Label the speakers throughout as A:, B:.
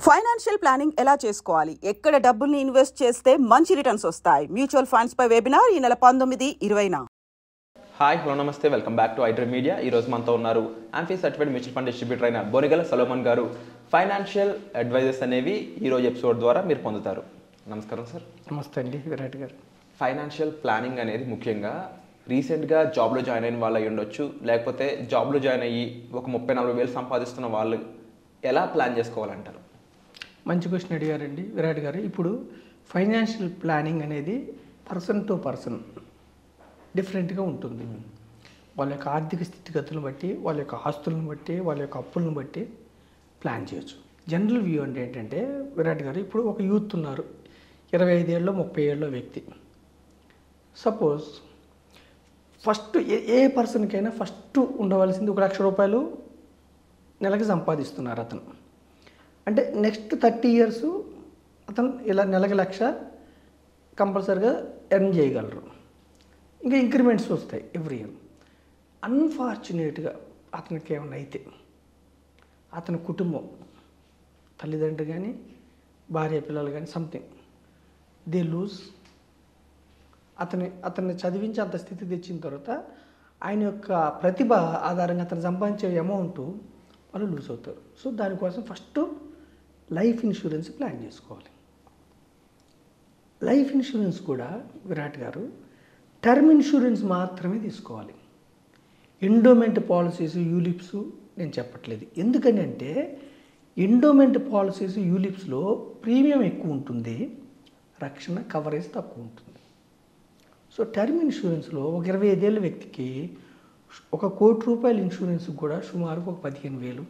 A: Financial planning ఎలా చేసుకోవాలి, ఎక్కడ డబ్బుల్ని ఇన్వెస్ట్ చేస్తే మంచి రిటర్న్స్ వస్తాయి, మ్యూచువల్ ఫండ్స్ పై వెబినార్ ఈ నెల 19-20న.
B: హాయ్ హలో నమస్తే, welcome back to iDream media. ఈరోజు మనతో ఉన్నారు amphi certified mutual fund distributor అయిన బోనిగల సలోమన్ గారు. ఫైనాన్షియల్ అడ్వైజెస్ అనేవి ఈరోజు ఎపిసోడ్ ద్వారా మీరు పొందుతారు. నమస్కారం సార్.
C: నమస్తే అండి విరాట్ గారు.
B: ఫైనాన్షియల్ ప్లానింగ్ అనేది ముఖ్యంగా రీసెంట్గా జాబ్లో జాయిన్ అయిన వాళ్ళు అయ్యి ఉండొచ్చు, లేకపోతే జాబ్లో జాయిన్ అయ్యి ఒక 30-40 వేలు సంపాదిస్తున్న వాళ్ళు ఎలా ప్లాన్ చేసుకోవాలంటారు?
C: మంచి క్వశ్చన్ అడిగారండి విరాట్ గారు. ఇప్పుడు ఫైనాన్షియల్ ప్లానింగ్ అనేది పర్సన్ టు పర్సన్ డిఫరెంట్గా ఉంటుంది. వాళ్ళ యొక్క ఆర్థిక స్థితిగతులను బట్టి, వాళ్ళ యొక్క ఆస్తులను బట్టి, వాళ్ళ యొక్క అప్పులను బట్టి ప్లాన్ చేయొచ్చు. జనరల్ వ్యూ అంటే ఏంటంటే విరాట్ గారు, ఇప్పుడు ఒక యూత్ ఉన్నారు, 25 ఏళ్ళలో 30 ఏళ్ళలో వ్యక్తి. సపోజ్ ఫస్ట్ ఏ పర్సన్కైనా ఫస్ట్ ఉండవలసింది 1 లక్ష రూపాయలు నెలకి సంపాదిస్తున్నారు అతను. అంటే నెక్స్ట్ 30 ఇయర్స్ అతను ఇలా నెలకి 1 లక్ష కంపల్సరీగా ఎర్న్ చేయగలరు. ఇంకా ఇంక్రిమెంట్స్ వస్తాయి ఎవ్రీ ఇయర్. అన్ఫార్చునేట్గా అతనికి ఏమైనా అయితే అతని కుటుంబం, తల్లిదండ్రులు కానీ భార్య పిల్లలు కానీ సంథింగ్ దే లూజ్. అతన్ని చదివించి అంత స్థితి తెచ్చిన తర్వాత ఆయన యొక్క ప్రతిభ ఆధారంగా అతను సంపాదించే అమౌంట్ వాళ్ళు లూజ్ అవుతారు. సో దానికోసం ఫస్ట్ లైఫ్ ఇన్సూరెన్స్ ప్లాన్ చేసుకోవాలి. లైఫ్ ఇన్సూరెన్స్ కూడా విరాట్ గారు టర్మ్ ఇన్సూరెన్స్ మాత్రమే తీసుకోవాలి. ఎండోమెంట్ పాలసీస్, యూలిప్స్ నేను చెప్పట్లేదు. ఎందుకని అంటే ఎండోమెంట్ పాలసీస్, యూలిప్స్లో ప్రీమియం ఎక్కువ ఉంటుంది, రక్షణ కవరేజ్ తక్కువ ఉంటుంది. సో టర్మ్ ఇన్సూరెన్స్లో ఒక 25 ఏళ్ళ వ్యక్తికి 1 కోటి రూపాయల ఇన్సూరెన్స్ కూడా సుమారుగా ఒక 15,000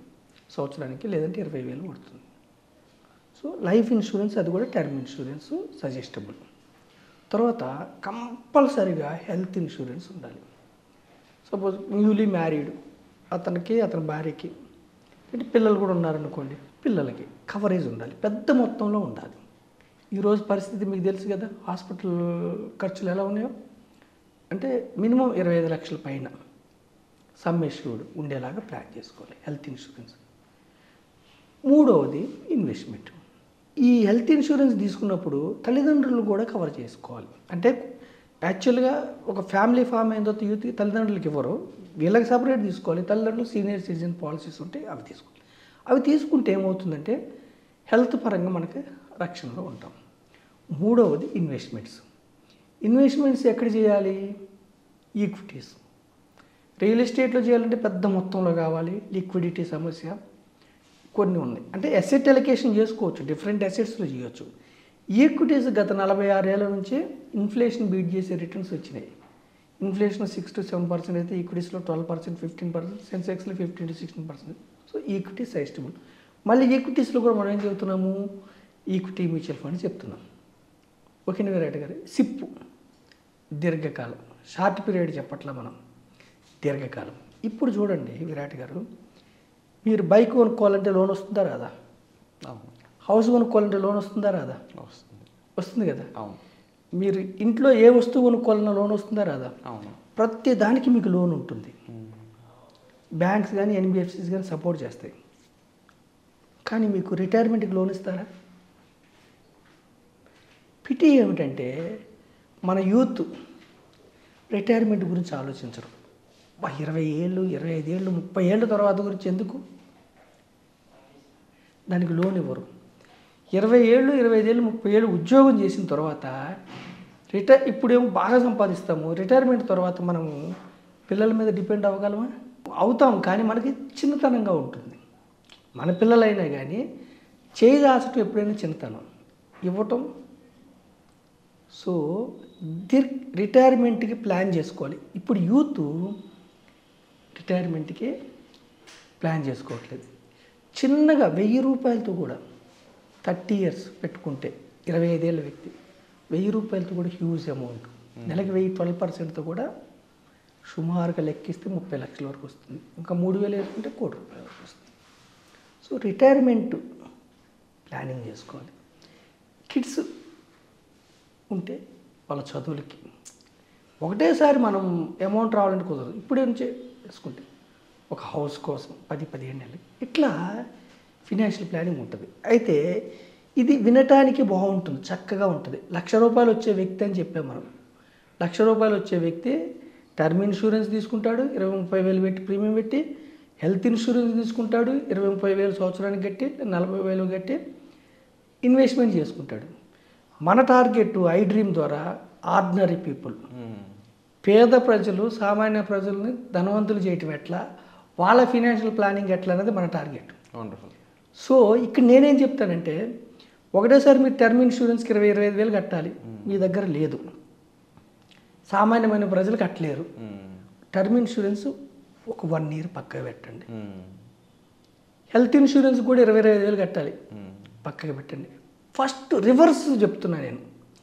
C: సంవత్సరానికి, లేదంటే 20,000 పడుతుంది. సో లైఫ్ ఇన్సూరెన్స్ అది కూడా టర్మ్ ఇన్సూరెన్స్ సజెస్టబుల్. తర్వాత కంపల్సరీగా హెల్త్ ఇన్సూరెన్స్ ఉండాలి. సపోజ్ న్యూలీ మ్యారీడ్ అతనికి, అతని భార్యకి, అంటే పిల్లలు కూడా ఉన్నారనుకోండి, పిల్లలకి కవరేజ్ ఉండాలి, పెద్ద మొత్తంలో ఉండాలి. ఈరోజు పరిస్థితి మీకు తెలుసు కదా, హాస్పిటల్ ఖర్చులు ఎలా ఉన్నాయో. అంటే మినిమం 25 లక్షల పైన సమ్ ఎష్యూర్డ్ ఉండేలాగా ప్లాన్ చేసుకోవాలి హెల్త్ ఇన్సూరెన్స్. మూడవది ఇన్వెస్ట్మెంట్. ఈ హెల్త్ ఇన్సూరెన్స్ తీసుకున్నప్పుడు తల్లిదండ్రులు కూడా కవర్ చేసుకోవాలి. అంటే యాక్చువల్గా ఒక ఫ్యామిలీ ఫామ్ అయిన తర్వాత యూత్ తల్లిదండ్రులకి ఇవ్వరు, వీళ్ళకి సపరేట్ తీసుకోవాలి. తల్లిదండ్రులు సీనియర్ సిటిజన్ పాలసీస్ ఉంటాయి, అవి తీసుకోవాలి. అవి తీసుకుంటే ఏమవుతుందంటే హెల్త్ పరంగా మనకి రక్షణలో ఉంటాం. మూడవది ఇన్వెస్ట్మెంట్స్. ఇన్వెస్ట్మెంట్స్ ఎక్కడ చేయాలి? ఈక్విటీస్. రియల్ ఎస్టేట్లో చేయాలంటే పెద్ద మొత్తంలో కావాలి, లిక్విడిటీ సమస్య కొన్ని ఉన్నాయి. అంటే అసెట్ అలొకేషన్ చేసుకోవచ్చు, డిఫరెంట్ అసెట్స్లో చేయొచ్చు. ఈక్విటీస్ గత 46 ఏళ్ళ నుంచి ఇన్ఫ్లేషన్ బీట్ చేసే రిటర్న్స్ వచ్చినాయి. ఇన్ఫ్లేషన్ 6-7% అయితే ఈక్విటీస్లో 12%, 15%, సెన్సెక్స్లో 15-16%. So equity suggestible. మళ్ళీ ఈక్విటీస్లో కూడా మనం ఏం చెబుతున్నాము? ఈక్విటీ మ్యూచువల్ ఫండ్ చెప్తున్నాం. ఓకేనా విరాట్ గారు? సిప్పు దీర్ఘకాలం, షార్ట్ పీరియడ్ చెప్పట్లా మనం, దీర్ఘకాలం. ఇప్పుడు చూడండి విరాట్ గారు, మీరు బైక్ కొనుక్కోవాలంటే లోన్ వస్తుందా రాదా? హౌస్ కొనుక్కోవాలంటే లోన్ వస్తుందా రాదా? వస్తుంది కదా. మీరు ఇంట్లో ఏ వస్తువు కొనుక్కోవాలన్నా లోన్ వస్తుందా రాదా? ప్రతి దానికి మీకు లోన్ ఉంటుంది. బ్యాంక్స్ కానీ ఎన్బిఎఫ్సిస్ కానీ సపోర్ట్ చేస్తాయి. కానీ మీకు రిటైర్మెంట్కి లోన్ ఇస్తారా? పిటి ఏమిటంటే మన యూత్ రిటైర్మెంట్ గురించి ఆలోచించరు. 20 ఏళ్ళు, 25 ఏళ్ళు, 30 ఏళ్ళ తర్వాత గురించి ఎందుకు? దానికి లోన్ ఇవ్వరు. 20 ఏళ్ళు, 25 ఏళ్ళు, 30 ఏళ్ళు ఉద్యోగం చేసిన తర్వాత ఇప్పుడేమో బాగా సంపాదిస్తాము, రిటైర్మెంట్ తర్వాత మనము పిల్లల మీద డిపెండ్ అవ్వగలమా? అవుతాం, కానీ మనకి చిన్నతనంగా ఉంటుంది. మన పిల్లలైనా కానీ చేయదాచటం ఎప్పుడైనా చిన్నతనం, ఇవ్వటం. సో రిటైర్మెంట్కి ప్లాన్ చేసుకోవాలి. ఇప్పుడు యూత్ రిటైర్మెంట్కి ప్లాన్ చేసుకోవట్లేదు. చిన్నగా 1000 రూపాయలతో కూడా 30 ఇయర్స్ పెట్టుకుంటే 25 ఏళ్ళ వ్యక్తి 1000 రూపాయలతో కూడా హ్యూజ్ అమౌంట్. నెలకి 12% కూడా సుమారుగా లెక్కిస్తే 30 లక్షల వరకు వస్తుంది. ఇంకా 3,000 వేసుకుంటే 1 కోటి రూపాయల వరకు వస్తుంది. సో రిటైర్మెంట్ ప్లానింగ్ చేసుకోవాలి. కిడ్స్ ఉంటే వాళ్ళ చదువులకి ఒకటేసారి మనం అమౌంట్ రావాలంటే కుదరదు. ఇప్పుడే నుంచే వేసుకుంటే ఒక హౌస్ కోసం 10-15 నెలలు ఇట్లా ఫినాన్షియల్ ప్లానింగ్ ఉంటుంది. అయితే ఇది వినటానికి బాగుంటుంది, చక్కగా ఉంటుంది. ₹1,00,000 వచ్చే వ్యక్తి అని చెప్పాం మనం. ₹1,00,000 వచ్చే వ్యక్తి టర్మ్ ఇన్సూరెన్స్ తీసుకుంటాడు, 20-30 వేలు పెట్టి ప్రీమియం పెట్టి, హెల్త్ ఇన్సూరెన్స్ తీసుకుంటాడు, 20-30 వేలు సంవత్సరానికి కట్టి, 40 వేలు కట్టి ఇన్వెస్ట్మెంట్ చేసుకుంటాడు. మన టార్గెట్ ఐ డ్రీమ్ ద్వారా ఆర్డినరీ పీపుల్, పేద ప్రజలు, సామాన్య ప్రజల్ని ధనవంతులు చేయటం ఎట్లా, వాళ్ళ ఫినాన్షియల్ ప్లానింగ్ ఎట్లా అనేది మన టార్గెట్.
B: వండర్ఫుల్.
C: సో ఇక్కడ నేనేం చెప్తానంటే, ఒకటేసారి మీరు టర్మ్ ఇన్సూరెన్స్కి 20-25 వేలు కట్టాలి, మీ దగ్గర లేదు, సామాన్యమైన ప్రజలు కట్టలేరు. టర్మ్ ఇన్సూరెన్స్ ఒక 1 year పక్కగా పెట్టండి. హెల్త్ ఇన్సూరెన్స్ కూడా 20-25 వేలు కట్టాలి, పక్కగా పెట్టండి. ఫస్ట్ రివర్స్ చెప్తున్నా నేను,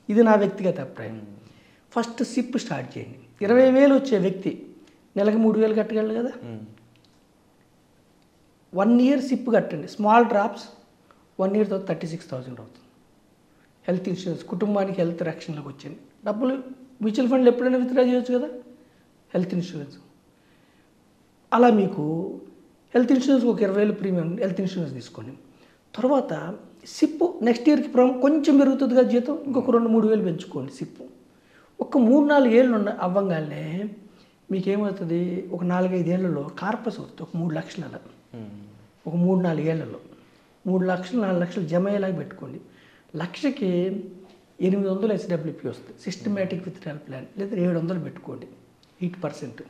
C: ఇది నా వ్యక్తిగత అభిప్రాయం. ఫస్ట్ సిప్ స్టార్ట్ చేయండి. 20 వేలు వచ్చే వ్యక్తి నెలకు 3 వేలు కట్టగలరు కదా. 1 year సిప్ కట్టండి, స్మాల్ డ్రాప్స్. 1 year తర్వాత 36,000 అవుతుంది. హెల్త్ ఇన్సూరెన్స్ కుటుంబానికి హెల్త్ రక్షణలోకి వచ్చింది. డబ్బులు మ్యూచువల్ ఫండ్లు ఎప్పుడైనా విత్డ్రా చేయొచ్చు కదా. హెల్త్ ఇన్సూరెన్స్ అలా మీకు హెల్త్ ఇన్సూరెన్స్ ఒక 20,000 ప్రీమియం హెల్త్ ఇన్సూరెన్స్ తీసుకోండి. తర్వాత సిప్ నెక్స్ట్ ఇయర్కి కొంచెం పెరుగుతుంది కదా జీతం, ఇంకొక 2-3 వేలు పెంచుకోండి సిప్. ఒక 3-4 ఏళ్ళు అవ్వగానే మీకేమవుతుంది, ఒక 4-5 ఏళ్లలో కార్పస్ అవుతుంది. ఒక 3 లక్షలు అలా, ఒక 3-4 ఏళ్లలో 3 లక్షలు 4 లక్షలు జమ అయ్యేలాగా పెట్టుకోండి. లక్షకి 800 SWP వస్తుంది, సిస్టమేటిక్ విత్డ్రాయల్ ప్లాన్. లేదా 700 పెట్టుకోండి, 8%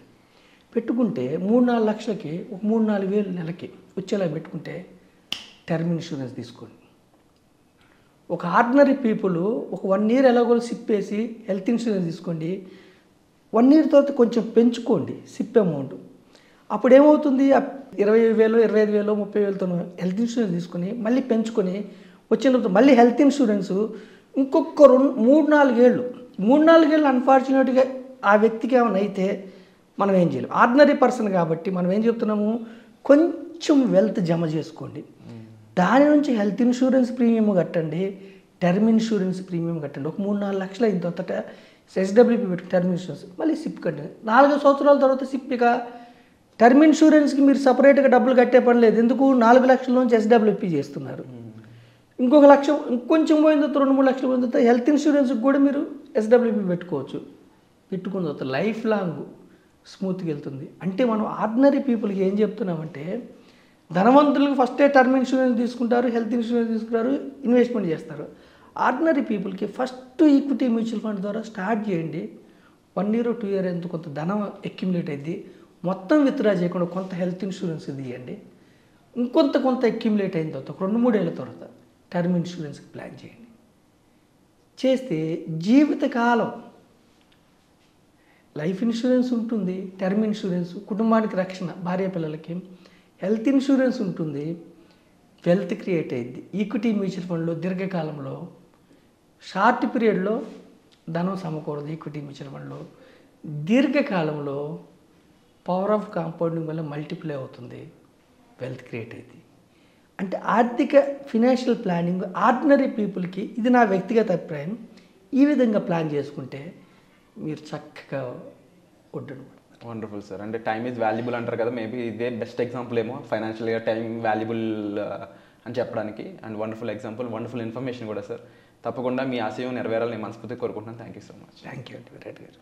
C: పెట్టుకుంటే 3-4 లక్షలకి ఒక 3-4 వేలు నెలకి వచ్చేలా పెట్టుకుంటే టర్మ్ ఇన్సూరెన్స్ తీసుకోండి. ఒక ఆర్డినరీ పీపుల్ ఒక 1 year ఎలాగో సిప్ వేసి హెల్త్ ఇన్సూరెన్స్ తీసుకోండి. 1 year తర్వాత కొంచెం పెంచుకోండి సిప్ అమౌంట్. అప్పుడు ఏమవుతుంది, 20,000, 25,000, 30,000తో హెల్త్ ఇన్సూరెన్స్ తీసుకొని మళ్ళీ పెంచుకొని వచ్చిన తర్వాత మళ్ళీ హెల్త్ ఇన్సూరెన్స్ ఇంకొక 3-4 ఏళ్ళు. 3-4 ఏళ్ళు అన్ఫార్చునేట్గా ఆ వ్యక్తికి ఏమైనా అయితే మనం ఏం చేయలేం. ఆర్డినరీ పర్సన్ కాబట్టి మనం ఏం చెప్తున్నాము, కొంచెం వెల్త్ జమ చేసుకోండి, దాని నుంచి హెల్త్ ఇన్సూరెన్స్ ప్రీమియం కట్టండి, టర్మ్ ఇన్సూరెన్స్ ప్రీమియం కట్టండి. ఒక 3-4 లక్షలు అయిన తర్వాత SWP పెట్టి టర్మ్ ఇన్సూరెన్స్ మళ్ళీ సిప్ కట్టండి. 4 సంవత్సరాల తర్వాత సిప్. ఇక టర్మ్ ఇన్సూరెన్స్కి మీరు సపరేట్గా డబ్బులు కట్టే పని లేదు. ఎందుకు, 4 లక్షల నుంచి SWP చేస్తున్నారు. ఇంకొక 1 లక్ష ఇంకొంచెం పోయిన తర్వాత 2-3 లక్షలు పోయిన తర్వాత హెల్త్ ఇన్సూరెన్స్కి కూడా మీరు SWP పెట్టుకోవచ్చు. పెట్టుకున్న తర్వాత లైఫ్ లాంగ్ స్మూత్గా వెళ్తుంది. అంటే మనం ఆర్డినరీ పీపుల్కి ఏం చెప్తున్నామంటే, ధనవంతులకు ఫస్టే టర్మ్ ఇన్సూరెన్స్ తీసుకుంటారు, హెల్త్ ఇన్సూరెన్స్ తీసుకుంటారు, ఇన్వెస్ట్మెంట్ చేస్తారు. ఆర్డినరీ పీపుల్కి ఫస్ట్ ఈక్విటీ మ్యూచువల్ ఫండ్ ద్వారా స్టార్ట్ చేయండి. 1 year 2 year ఎంత కొంత ధనం అక్యుములేట్ అయింది, మొత్తం విత్డ్రా చేయకుండా కొంత హెల్త్ ఇన్సూరెన్స్ తీయండి. కొంత అక్యుములేట్ అయిన తర్వాత 2-3 ఏళ్ళ తర్వాత టర్మ్ ఇన్సూరెన్స్కి ప్లాన్ చేయండి. చేస్తే జీవితకాలం లైఫ్ ఇన్సూరెన్స్ ఉంటుంది, టర్మ్ ఇన్సూరెన్స్ కుటుంబానికి రక్షణ, భార్య పిల్లలకి, హెల్త్ ఇన్సూరెన్స్ ఉంటుంది, వెల్త్ క్రియేట్ అయ్యింది. ఈక్విటీ మ్యూచువల్ ఫండ్లో దీర్ఘకాలంలో షార్ట్ పీరియడ్లో ధనం సమకూడదు. ఈక్విటీ మ్యూచువల్ ఫండ్లో దీర్ఘకాలంలో పవర్ ఆఫ్ కాంపౌండింగ్ వల్ల మల్టిప్లై అవుతుంది, వెల్త్ క్రియేట్ అయింది. అంటే ఆర్థిక ఫినాన్షియల్ ప్లానింగ్ ఆర్డినరీ పీపుల్కి, ఇది నా వ్యక్తిగత అభిప్రాయం, ఈ విధంగా ప్లాన్ చేసుకుంటే మీరు చక్కగా ఒడ్డును.
B: Wonderful sir. అంటే టైం ఈజ్ వాల్యుబుల్ అంటారు కదా, మేబీ ఇదే బెస్ట్ ఎగ్జాంపుల్ ఏమో ఫైనాన్షియల్గా టైం వాల్యుబుల్ అని చెప్పడానికి. And wonderful example, wonderful information కూడా సార్. తప్పకుండా మీ ఆశయం నెరవేరాలని మనస్ఫూర్తిగా కోరుకుంటున్నాను. Thank you so much.
C: Thank you అండి విరాట్ గారు.